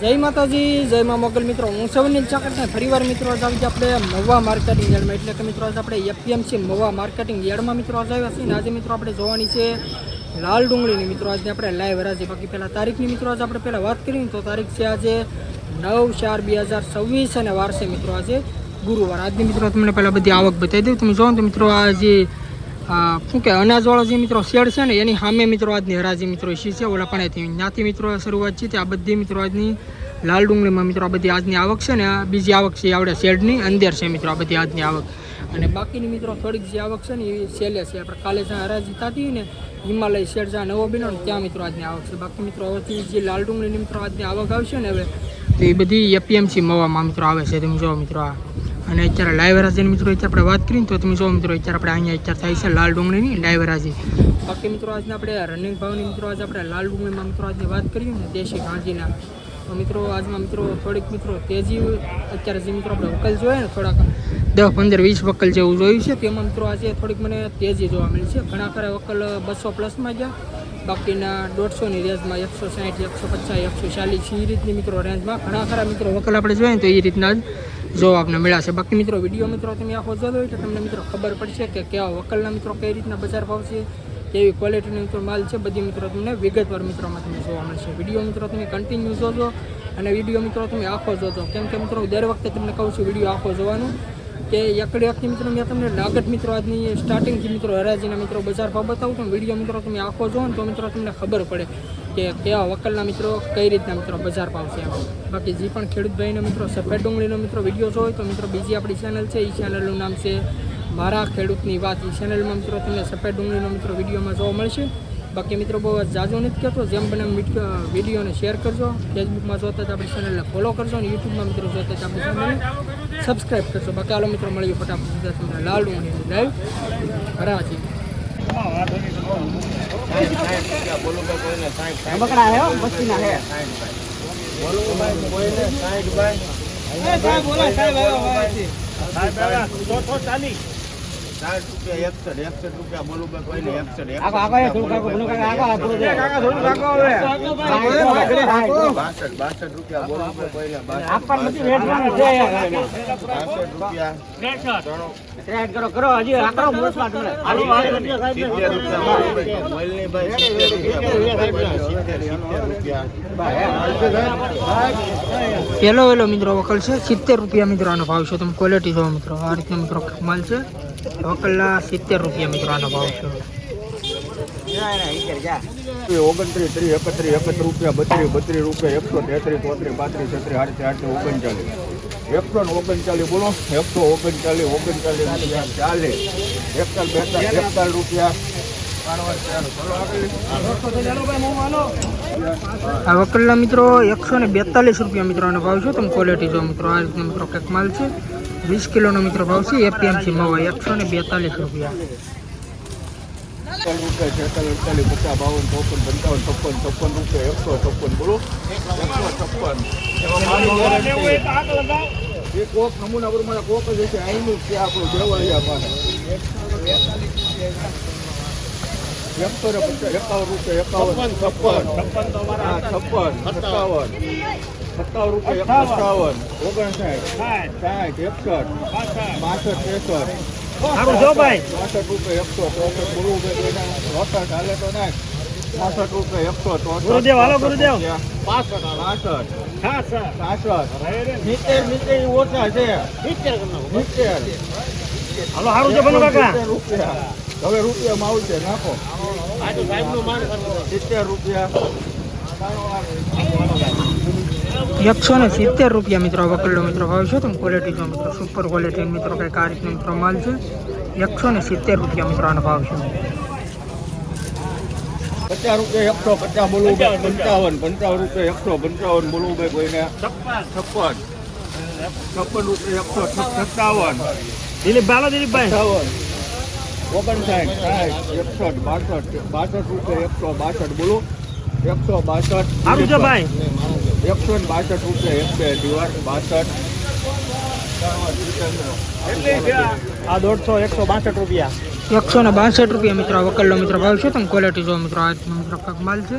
જય માતાજી, જય મા મોગલ મિત્રો. હું સૌની ચાકરને ફરીવાર મિત્રો આજે આવી આપણે મહુવા માર્કેટિંગ યાર્ડમાં, એટલે કે મિત્રો આજે આપણે એપીએમસી મહુવા માર્કેટિંગ યાર્ડમાં મિત્રો આજે આવ્યા છીએ. આજે મિત્રો આપણે જોવાની છે લાલ ડુંગળીની મિત્રો આજે આપણે લાઈવ હરાજી. બાકી પહેલાં તારીખની મિત્રો આજે આપણે પહેલાં વાત કરીએ તો તારીખ છે આજે 9/4/2026 અને વાર છે મિત્રો આજે ગુરુવાર. આજની મિત્રો તમને પહેલાં બધી આવક બતાવી દઉં. તમે જોવો તો મિત્રો આ જે શું કે અનાજવાળો જે મિત્રો શેડ છે ને એની સામે મિત્રો આજની હરાજી મિત્રો ઈસી છે ઓલા પાણીથી ત્યાંથી મિત્રો શરૂઆત છે. આ બધી મિત્રો આજની લાલ ડુંગળીમાં મિત્રો આ બધી આજની આવક છે ને આ બીજી આવક છે આવડે શેડની અંદર છે મિત્રો આ બધી આજની આવક. અને બાકીની મિત્રો થોડીક જે આવક છે ને એ સેલે છે. આપણે કાલે જ્યાં હરાજી થતી ને હિમાલય શેડ જ્યાં નવો બન્યો ને ત્યાં મિત્રો આજની આવક છે. બાકી મિત્રો હવેથી જે લાલ ડુંગળીની મિત્રો આજની આવક આવશે ને હવે તો એ બધી એપીએમસી મહુવામાં મિત્રો આવે છે. તમે જો મિત્રો આ અને અત્યારે લાઈવ હરાજીની મિત્રો અત્યારે આપણે વાત કરીએ તો તમે જો મિત્રો અત્યારે આપણે અહીંયા અત્યારે થાય છે લાલ ડુંગળીની લાઈવ હરાજી. બાકી મિત્રો આજને આપણે રનિંગ ભાવની મિત્રો આજે આપણે લાલ ડુંગળીમાં મિત્રો આજની વાત કરીએ ને દેશી ગાંધીના તો મિત્રો આજમાં મિત્રો થોડીક મિત્રો તેજી અત્યારે જે મિત્રો આપણે વકલ જોઈએ ને થોડાક 10-15-20 વકલ જેવું જોયું છે તેમાં મિત્રો આજે થોડીક મને તેજી જોવા મળી છે. ઘણા ખરા વકલ 200+ ગયા, બાકીના 150ની રેન્જમાં 160, 150, 140 એ રીતની મિત્રો રેન્જમાં ઘણા ખરા મિત્રો વકલ આપણે જોઈએ તો એ રીતના જ જોવા આપણે મળ્યા છે. બાકી મિત્રો વિડીયો મિત્રો તમે આખો જોયો હોય તો તમને મિત્રો ખબર પડશે કે કેવા વકલના મિત્રો કઈ રીતના બજાર ભાવ છે, કેવી ક્વોલિટીનો મિત્રો માલ છે, બધી મિત્રો તમને વિગતવાર મિત્રોમાં તમને જોવા મળશે. વિડીયો મિત્રો તમે કન્ટિન્યુ જોજો અને વિડીયો મિત્રો તમે આખો જોજો. કેમ કે મિત્રો દર વખતે તમને કહું છું વિડીયો આખો જોવાનું કે એકડી આખી મિત્રો મેં તમને લાગત મિત્રો આજની સ્ટાર્ટિંગથી મિત્રો હરાજીના મિત્રો બજાર ભાવ બતાવું તો વિડીયો મિત્રો તમે આખો જો ને તો મિત્રો તમને ખબર પડે કે કેવા વકલના મિત્રો કઈ રીતના મિત્રો બજાર ભાવ છે. બાકી જે પણ ખેડૂત ભાઈનો મિત્રો સફેદ ડુંગળીનો મિત્રો વિડીયો જોયો તો મિત્રો બીજી આપણી ચેનલ છે, એ ચેનલનું નામ છે મારા ખેડૂતની વાત. એ ચેનલમાં મિત્રો તમને સફેદ ડુંગળીનો મિત્રો વિડીયોમાં જોવા મળશે. બાકી મિત્રો બહુ જાજો નથી કહેતો, જેમ બને વિડીયોને શેર કરજો. ફેસબુકમાં જોતા જ આપણી ચેનલને ફોલો કરજો અને યુટ્યુબમાં મિત્રો જોતા જ આપણી ચેનલને સબસ્ક્રાઈબ કરજો. બાકી આલો મિત્રો મળીએ ફટાફટ તમને લાલ ડુંગળીની લાઈવ હરાજી. ₹60 બોલું કોઈને 61 પેલો વેલો મિત્રો વકલ છે ₹70 મિત્રો આનો ભાવ છે. તમે ક્વોલિટી જોવો મિત્રો આ રીતનો મિત્રો માલ છે. વકલના ₹70 મિત્રો આનો ભાવ છે. 29, 30, 31, 31 રૂપિયા, 32 રૂપિયા, 133, 33, 34, 35, 38, 39, બોલો 139, 39, 41 રૂપિયા. આ વકલના મિત્રો ₹142 મિત્રો આનો ભાવ છે. તમે ક્વોલિટી જો મિત્રો આ રીતનો મિત્રો કંઈક માલ છે. 20 કિલોનો મિત્રો ભાવ છે એપીએમસી મહુવા ₹142. 46, 47, 50, 52, 53, 54, 55, 156 બોલો 156. એ કોક નમૂના પર મારા કોક જ છે, અહીંનું છે આપણું દેવળિયા પાસે 51 રૂપિયા, 51, 56, 57 રૂપિયા, 57, 59, 60, 61, 62, 63, 62 રૂપિયા 163 બોલવું રોટટ હાલે તો નાખ 62 રૂપિયા 163 ગુરુદેવ હાલો ગુરુદેવ 65, 70 ઓછા છે 70 હાલો હારું છે બનો કાકા રૂપિયા. હવે રૂપિયામાં આવશે નાખો 70 રૂપિયા ₹170 મિત્રો વકલનો મિત્રો ભાવ છે. તમે ક્વોલિટી જો મિત્રો સુપર ક્વોલિટી મિત્રો કંઈક આ રીતનો મિત્રો માલ છે. ₹170 મિત્રો આનો ભાવ છે. 50 રૂપિયા 150 બોલવું 55 રૂપિયા 155 બોલવું કોઈને 56 રૂપિયા 157 દિલીપભાઈ દિલીપભાઈ 59, 60, 61, 62 રૂપિયા 162 બોલો 162 સારું છે ભાઈ 162 રૂપિયા 162 આ 162 રૂપિયા ₹162 મિત્રો વકલનો મિત્રો ભાવ છે. તમે ક્વોલિટી જો મિત્રો આ મિત્રો કાંક માલ છે.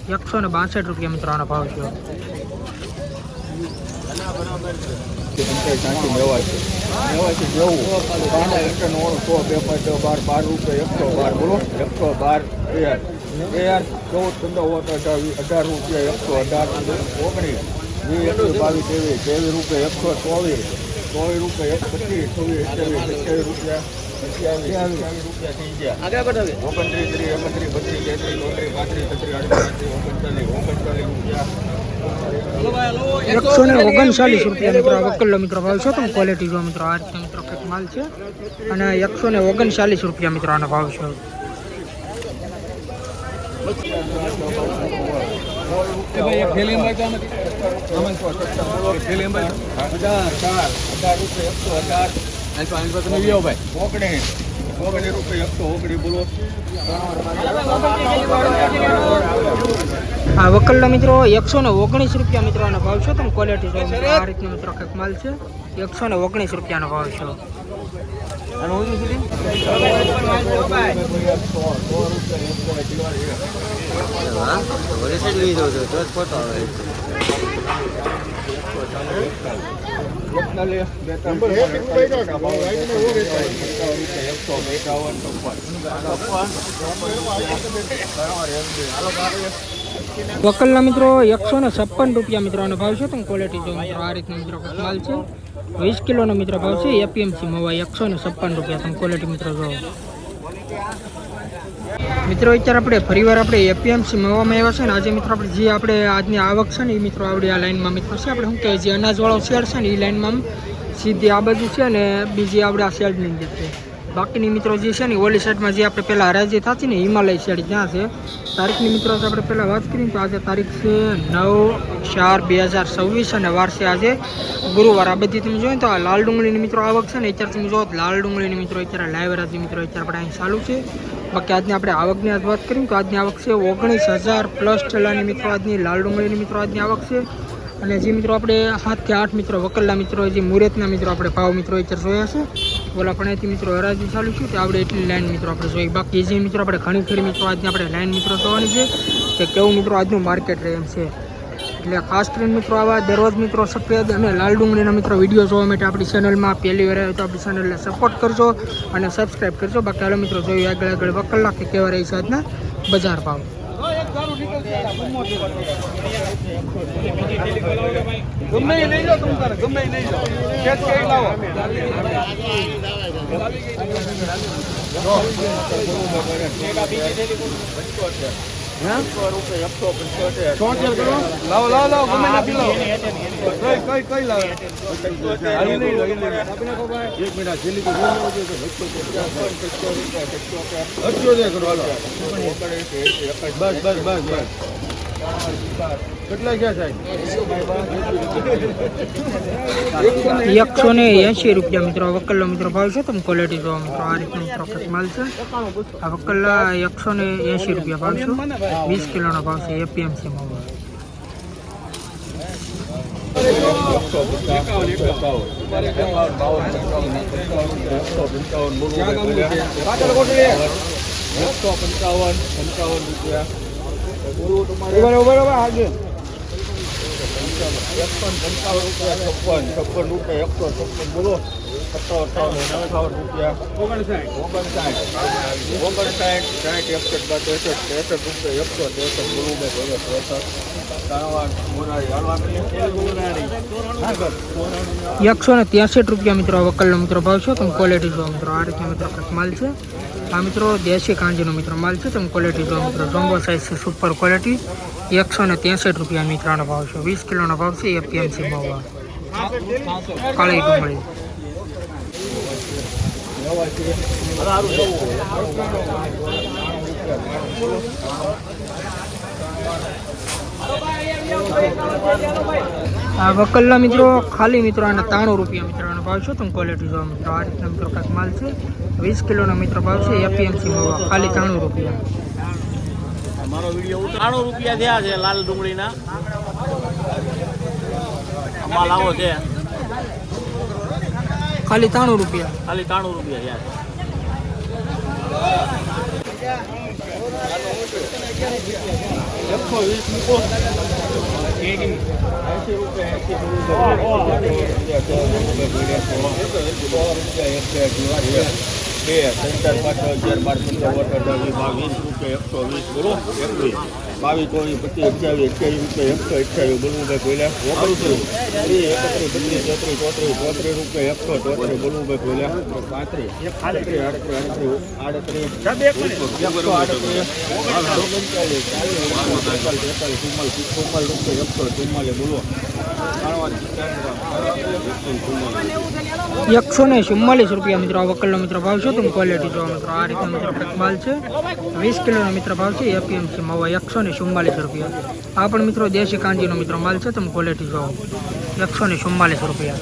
₹162 મિત્રો આનો ભાવ છે. ત્યાંથી મેવા છે જેવું પાંડા લિટર 100 2 5 10 12 રૂપિયા 112 બોલો 112 યાર 14 15 18 રૂપિયા 118 19 20 22 23 રૂપિયા 124 24 રૂપિયા 125 26 રૂપિયા 27 રૂપિયા થઈ ગયા આગળ બતાવે 29 30 31 32 33 34 139 રૂપિયા મિત્રો વકલ્લો મિત્રો ભાવ છે તમે ક્વોલિટી જો મિત્રો આ રીતે મિત્રો કંઈક માલ છે અને 139 રૂપિયા મિત્રો આનો ભાવ છે. આ વકલ્લા મિત્રો 119 રૂપિયા મિત્રો આનો ભાવ છે તમે ક્વોલિટી જો મિત્રો આ રીતનો મિત્રો કંઈક માલ છે 119 રૂપિયાનો ભાવ છે. વકલના મિત્રો 156 રૂપિયા મિત્રો આનો ભાવ છે તમે ક્વોલિટી જો મિત્રો આ રીતનો મિત્રો માલ છે 20 કિલોનો મિત્રો ભાવ છે એપીએમસી મવા 156 રૂપિયા તમે ક્વોલિટી મિત્રો જો મિત્રો અત્યારે આપણે ફરીવાર આપણે એપીએમસી મવામાં આવ્યા છે ને આજે મિત્રો આપણે જે આપણે આજની આવક છે ને એ મિત્રો આવડી આ લાઈનમાં મિત્રો છે આપણે શું કહેવાય જે અનાજવાળો શેડ છે ને એ લાઈનમાં સીધી આ બાજુ છે ને બીજી આપણે આ શેડની અંદર છે. બાકીની મિત્રો જે છે ને ઓલી સાઈડમાં જે આપણે પહેલાં હરાજી થતી ને હિમાલય શેડ ત્યાં છે. તારીખની મિત્રો આપણે પહેલાં વાત કરીએ તો આજે તારીખ છે 9/4/2026 અને વાર છે આજે ગુરુવાર. આ બધી તમે જોઈએ તો આ લાલ ડુંગળીની મિત્રો આવક છે ને અત્યારે તમે જો લાલ ડુંગળીની મિત્રો અત્યારે લાઈવ હરાજી મિત્રો અત્યારે આપણે અહીં ચાલુ છે. બાકી આજની આપણે આવકની આજ વાત કરીએ તો આજની આવક છે 19,000 પ્લસ ચલાની મિત્રો આજની લાલ ડુંગળીની મિત્રો આજની આવક છે. અને જે મિત્રો આપણે 7 થી 8 મિત્રો વકલ્લા મિત્રો જે મુહૂર્તના મિત્રો આપણે ભાવ મિત્રો અત્યારે જોયા છે ઓલા પણ અહીંથી મિત્રો હરાજી ચાલુ છે તો આપણે એટલી લાઈન મિત્રો આપણે જોઈએ. બાકી જે મિત્રો આપણે ઘણી ખરી મિત્રો આજની આપણે લાઈન મિત્રો જોવાની છે કે કેવું મિત્રો આજનું માર્કેટ રહે એમ છે. એટલે ખાસ કરીને મિત્રો આવા દરરોજ મિત્રો સફેદ અને લાલ ડુંગળીના મિત્રો વિડીયો જોવા માટે આપણી ચેનલમાં પહેલી વાર આવે તો આપણી ચેનલને સપોર્ટ કરજો અને સબસ્ક્રાઈબ કરજો. બાકી હાલો મિત્રો જોઈએ આગળ વકલ્લા કે કેવા રહી છે આજના બજાર ભાવ. ગમે લઈ જાઓ તમે તારે ગમે લઈ જાઓ કેસ કઈ લાવો લાવો લાવો લાવો ગમે ના પી લાવો કઈ લાવો એક મિનિટ જેલી બસ કેટલા ગયા સાહેબ 180 રૂપિયા મિત્રો વકલ્લો મિત્રો ભાવ છે તમે ક્વોલિટી જોવા મિત્રો આ રીતનો મિત્રો માલ છે. આ વકલ્લા 180 રૂપિયા ભાવ છે 20 કિલોનો ભાવ છે એપીએમસી માં. બોલો 57 રૂપિયા 59 163 રૂપિયા મિત્રો વકલ્લો મિત્રો ભાવ છે તમે ક્વોલિટી જો મિત્રો આ રીતે મિત્રો માલ છે. આ મિત્રો દેશી કાંજીનો મિત્રો માલ છે તમે ક્વોલિટી જો મિત્રો જોમ્બો સાઇઝ છે સુપર ક્વોલિટી 163 રૂપિયા મિત્રનો ભાવ છે 20 કિલોનો ભાવ છે એપીએમસી ભાવ. કાળી ડુંગળી આ વકલ્લા મિત્રો ખાલી મિત્રો આના 93 રૂપિયા મિત્રોનો ભાવ છે તમે ક્વોલિટી જો મિત્રો આ રીતના મિત્રો કાંઈક માલ છે 20 કિલોનો મિત્રો ભાવ છે એપીએમસી ભાવ ખાલી 93 રૂપિયા. મારો વિડિયો 93 રૂપિયા થયા છે લાલ ડુંગળીના માલ આવો છે ખાલી 93 રૂપિયા ખાલી 93 રૂપિયા થયા. 120 મૂકો 80 રૂપિયા 80 બે 3 4 5 6 11 12 15 22 રૂપિયા 120 બોલો 21 22 24 25 28 રૂપિયા 128 બોલવું ભાઈ પહેલા 31 રૂપિયા 134 બોલવું ભાઈ પહેલા 35 બોલો 144 રૂપિયા મિત્રો આ વકલનો મિત્ર ભાવ છે. તમે ક્વોલિટી જોવા મિત્રો આ રીતે મિત્રો માલ છે. 20 કિલોનો મિત્ર ભાવ છે. એપીએમસી મવા 144 રૂપિયા. આ પણ મિત્રો દેશી કાંજીનો મિત્ર માલ છે. તમે ક્વોલિટી જોવો 144 રૂપિયા.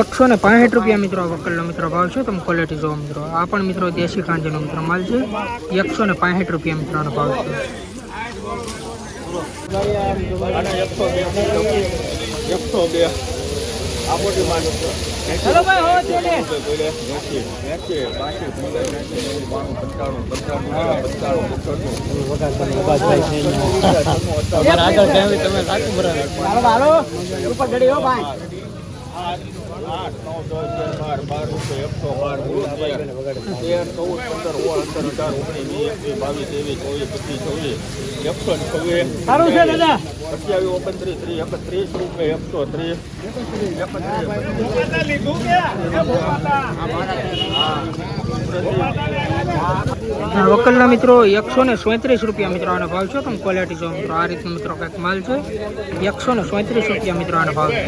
એકસો ને 65 રૂપિયા મિત્રો વકલનો મિત્ર ભાવ છે. તમે ક્વોલિટી જોવો મિત્રો આ પણ મિત્રો દેશી કાંજીનો મિત્ર માલ છે. 165 રૂપિયા મિત્રોનો ભાવ છે. વકલના મિત્રો 137 રૂપિયા મિત્રો આનો ભાવ છે. તમે ક્વોલિટી જો મિત્રો આ રીતનો મિત્રો કંઈક માલ છે. 137 રૂપિયા મિત્રો આનો ભાવ છે.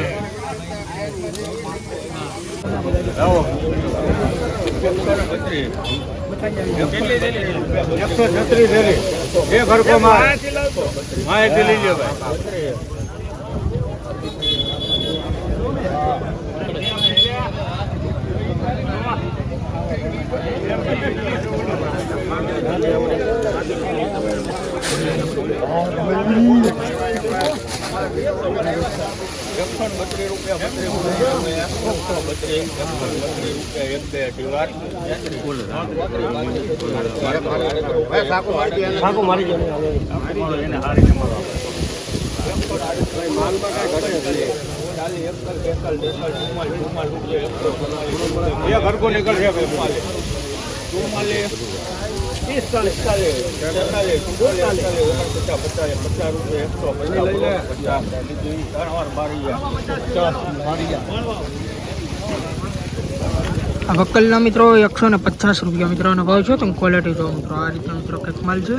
વકલના મિત્રો 150 રૂપિયા મિત્રોનો ભાવ છે. તમે ક્વોલિટી જો મિત્રો આ રીતે મિત્રો કંઈક માલ છે.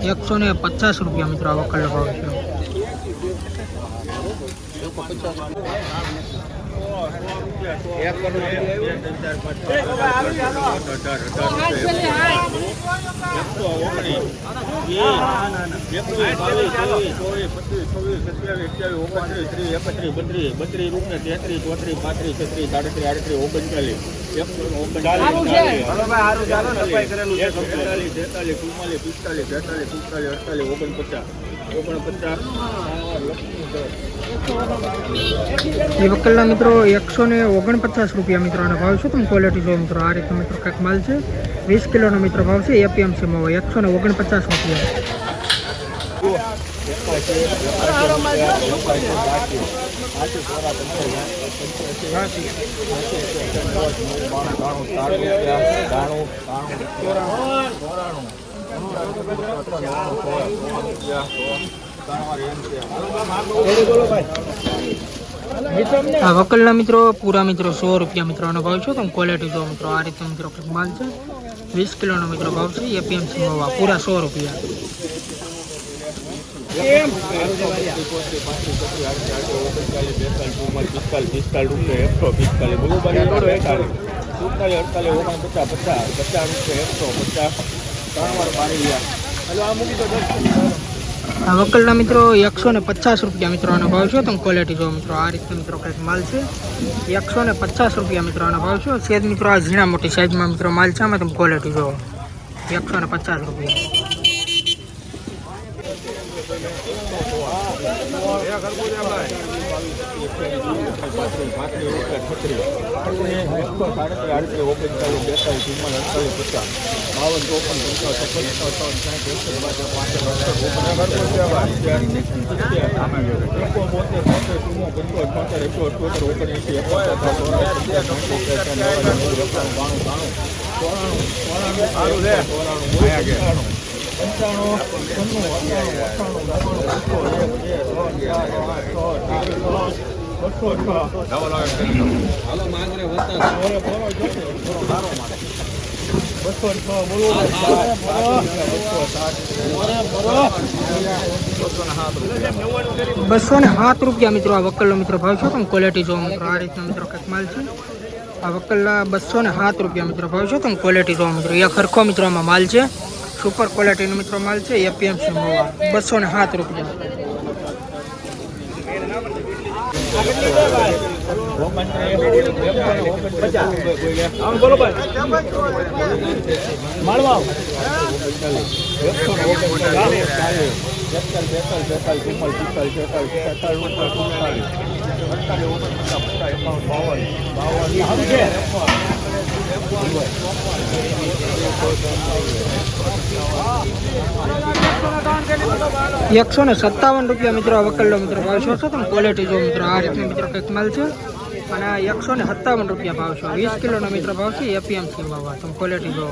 150 રૂપિયા મિત્રો આ વકલનો ભાવ છે. એ વકલના મિત્રો 149 રૂપિયા મિત્રોનો ભાવ છે. તમે ક્વોલિટી જો મિત્રો આ રીતે મિત્રો કંઈક માલ છે. 20 કિલોનો મિત્ર ભાવ છે. એપીએમસી માં 149 રૂપિયા. આ વકલના મિત્રો પૂરા મિત્રો 100 રૂપિયા મિત્રોનો ભાવ છે. તમે ક્વોલિટી જો મિત્રો આ રીતે મિત્રો માલ છે. 20 કિલોનો મિત્રો ભાવ છે. એપીએમસી માં પૂરા 100 રૂપિયા. આ વકલના મિત્રો 150 રૂપિયા મિત્રો આનો ભાવ છે. તમે ક્વોલિટી જો મિત્રો આ રીતે મિત્રો કંઈક માલ છે 150 રૂપિયા મિત્રો આનો ભાવ છે. સેજ મિત્રો આ ઝીણા મોટી સાઈઝમાં મિત્રો માલ છે. આમાં તમે ક્વોલિટી જો 150 રૂપિયા. ₹207 રૂપિયા મિત્રો આ વકલનો મિત્રો ભાવ છે. તમે ક્વોલિટી જો મિત્રો આ રીતના મિત્રો કંઈક માલ છે. આ વકલના ₹207 રૂપિયા મિત્રો ભાવ છે. તમે ક્વોલિટી જો મિત્રો એક હરખો મિત્રો આમાં માલ છે. સુપર ક્વોલિટીનો મિત્રો માલ છે. એપીએમસી મોવા ₹207 રૂપિયા. ₹157 રૂપિયા મિત્રો આ વકલનો મિત્રો ભાવ છે. તમે ક્વોલિટી જો મિત્રો આ રીતનો મિત્રો કંઈક માલ છે. અને 157 રૂપિયા ભાવ છે. 20 કિલોનો મિત્રો ભાવ છે. એપીએમસી વાળા તમે ક્વોલિટી જો.